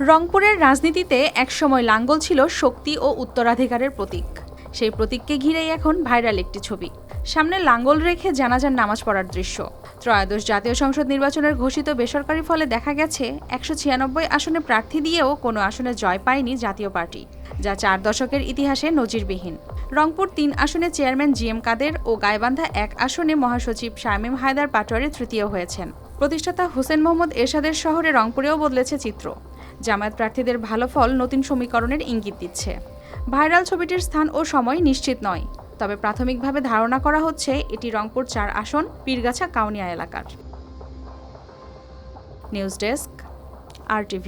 রংপুরের রাজনীতিতে একসময় লাঙ্গল ছিল শক্তি ও উত্তরাধিকারের প্রতীক। সেই প্রতীককে ঘিরেই এখন ভাইরাল একটি ছবি। সামনে লাঙ্গল রেখে জানাজার নামাজ পড়ার দৃশ্য। ত্রয়োদশ জাতীয় সংসদ নির্বাচনের ঘোষিত বেসরকারি ফলে দেখা গেছে ১৯৬ আসনে প্রার্থী দিয়েও কোনো আসনে জয় পায়নি জাতীয় পার্টি, যা ৪ দশকের ইতিহাসে নজিরবিহীন। রংপুর ৩ আসনে চেয়ারম্যান জিএম কাদের ও গাইবান্ধা ১ আসনে মহাসচিব শামীম হায়দার পাটোয়ারি তৃতীয় হয়েছেন। প্রতিষ্ঠাতা হোসেন মোহাম্মদ এরশাদের শহরে রংপুরেও বদলেছে চিত্র। জামায়াত প্রার্থীদের ভালো ফল নতুন সমীকরণের ইঙ্গিত দিচ্ছে। ভাইরাল ছবিটির স্থান ও সময় নিশ্চিত নয়, তবে প্রাথমিকভাবে ধারণা করা হচ্ছে এটি রংপুর ৪ আসন পীরগাছা কাউনিয়া এলাকার। News desk, RTV।